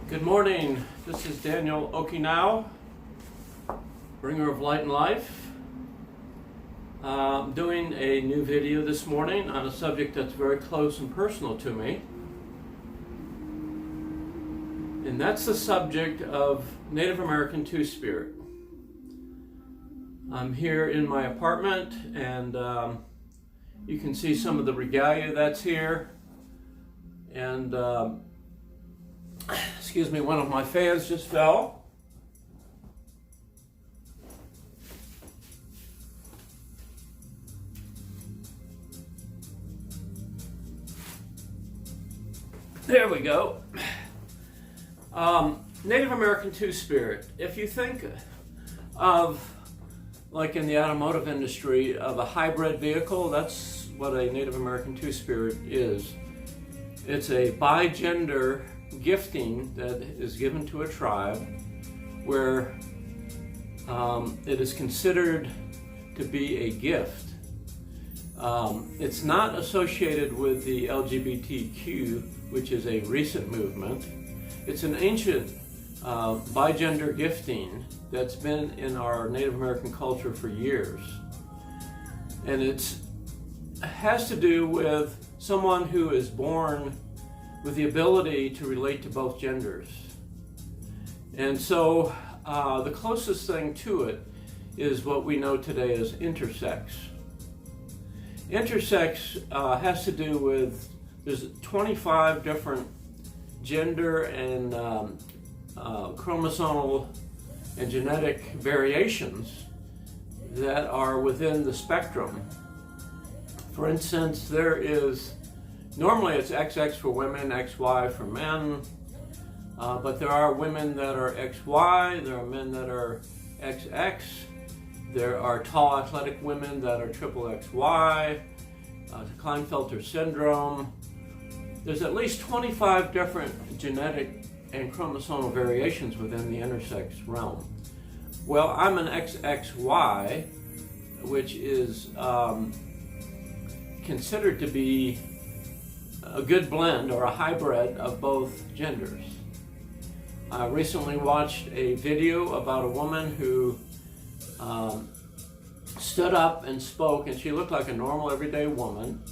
Good morning. This is Daniel Okinau, bringer of light and life. I'm doing a new video this morning on a subject that's very close and personal to me. And that's the subject of Native American Two-Spirit. I'm here in my apartment and you can see some of the regalia that's here. And excuse me, one of my fans just fell. There we go. Native American Two-Spirit. If you think of, like in the automotive industry, of a hybrid vehicle, that's what a Native American Two-Spirit is. It's a bi-gender gifting that is given to a tribe where it is considered to be a gift. It's not associated with the LGBTQ, which is a recent movement. It's an ancient bi-gender gifting that's been in our Native American culture for years. And it has to do with someone who is born with the ability to relate to both genders. And so the closest thing to it is what we know today as intersex. Intersex has to do with, there's 25 different gender and chromosomal and genetic variations that are within the spectrum. For instance, there is, normally it's XX for women, XY for men, but there are women that are XY, there are men that are XX, there are tall athletic women that are triple XY, Klinefelter syndrome. There's at least 25 different genetic and chromosomal variations within the intersex realm. Well, I'm an XXY, which is considered to be a good blend or a hybrid of both genders. I recently watched a video about a woman who stood up and spoke, and she looked like a normal everyday woman.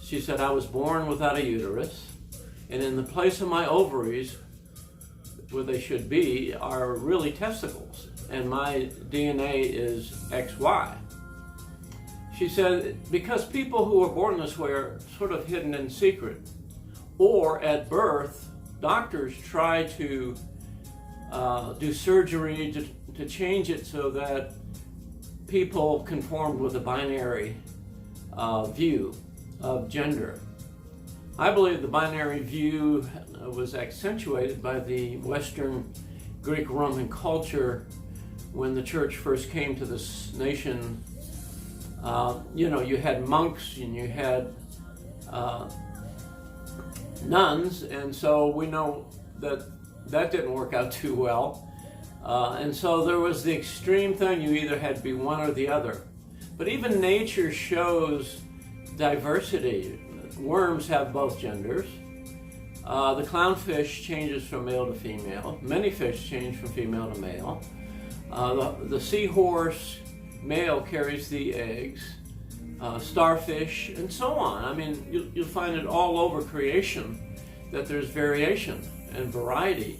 She said, "I was born without a uterus, and in the place of my ovaries, where they should be, are really testicles, and my DNA is XY." She said, because people who are born this way are sort of hidden in secret, or at birth, doctors try to do surgery to change it so that people conformed with a binary view of gender. I believe the binary view was accentuated by the Western Greek Roman culture when the church first came to this nation. You had monks and you had nuns, and so we know that didn't work out too well. And so there was the extreme thing, you either had to be one or the other. But even nature shows diversity. Worms have both genders. The clownfish changes from male to female. Many fish change from female to male. The seahorse male carries the eggs, starfish, and so on. I mean, you'll find it all over creation that there's variation and variety.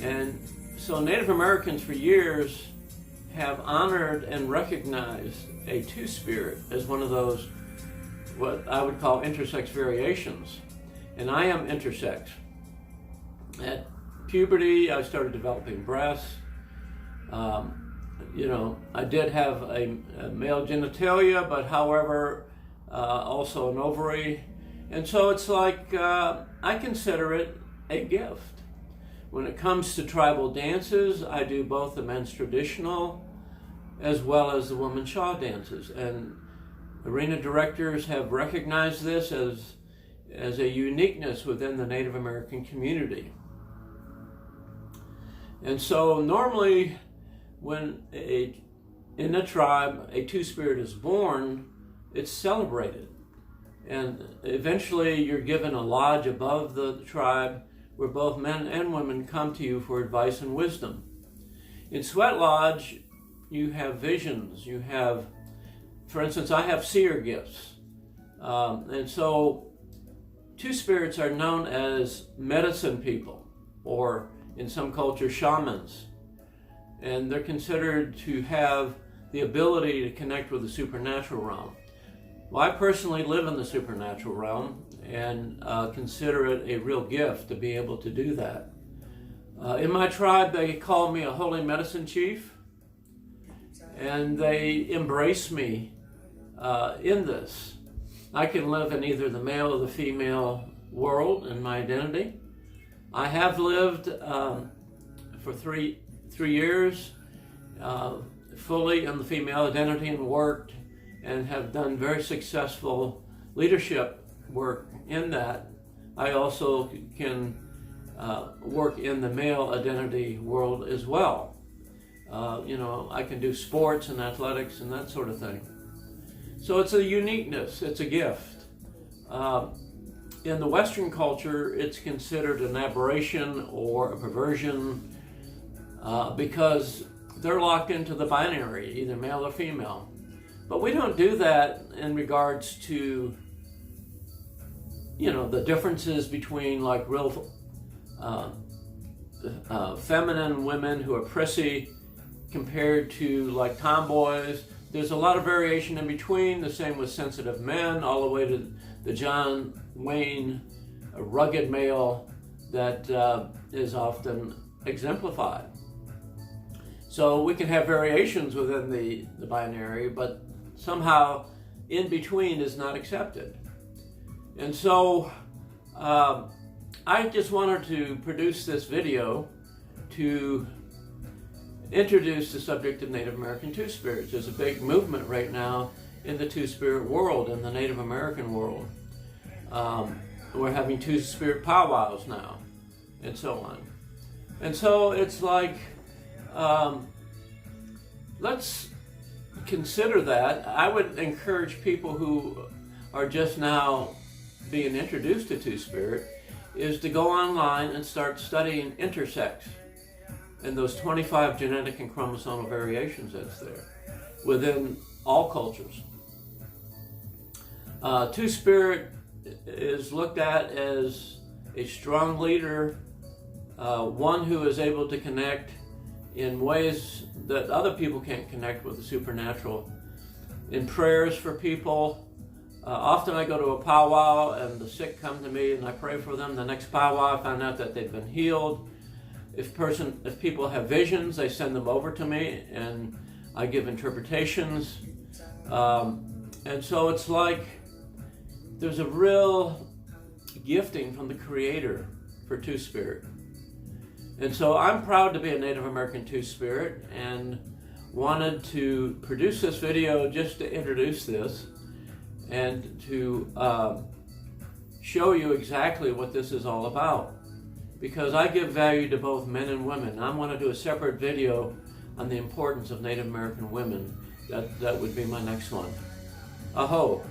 And so Native Americans for years have honored and recognized a two-spirit as one of those, what I would call intersex variations. And I am intersex. At puberty, I started developing breasts. I did have a male genitalia, but however, also an ovary. And so it's like, I consider it a gift. When it comes to tribal dances, I do both the men's traditional as well as the women's shaw dances. And arena directors have recognized this as a uniqueness within the Native American community. And so normally, when in a tribe a two-spirit is born, it's celebrated. And eventually you're given a lodge above the tribe where both men and women come to you for advice and wisdom. In Sweat Lodge, you have visions. You have, for instance, I have seer gifts. And so two spirits are known as medicine people, or in some cultures, shamans. And they're considered to have the ability to connect with the supernatural realm. Well, I personally live in the supernatural realm and consider it a real gift to be able to do that. In my tribe, they call me a holy medicine chief, and they embrace me in this. I can live in either the male or the female world in my identity. I have lived for three years fully in the female identity and worked and have done very successful leadership work in that. I also can work in the male identity world as well. I can do sports and athletics and that sort of thing. So it's a uniqueness, it's a gift. In the Western culture, it's considered an aberration or a perversion because they're locked into the binary, either male or female. But we don't do that in regards to, the differences between like real feminine women who are prissy compared to like tomboys. There's a lot of variation in between, the same with sensitive men, all the way to the John Wayne rugged male that is often exemplified. So we can have variations within the binary, but somehow in between is not accepted. And so I just wanted to produce this video to introduce the subject of Native American Two-Spirits. There's a big movement right now in the Two-Spirit world, in the Native American world. We're having Two-Spirit powwows now, and so on. And so it's like, let's consider that. I would encourage people who are just now being introduced to Two-Spirit is to go online and start studying intersex and those 25 genetic and chromosomal variations that's there within all cultures. Two-Spirit is looked at as a strong leader, one who is able to connect in ways that other people can't connect with the supernatural. In prayers for people, often I go to a powwow and the sick come to me and I pray for them. The next powwow I find out that they've been healed. If people have visions, they send them over to me and I give interpretations. And so it's like there's a real gifting from the Creator for Two-Spirit. And so I'm proud to be a Native American Two-Spirit and wanted to produce this video just to introduce this and to show you exactly what this is all about. Because I give value to both men and women. I want to do a separate video on the importance of Native American women. That would be my next one. Aho.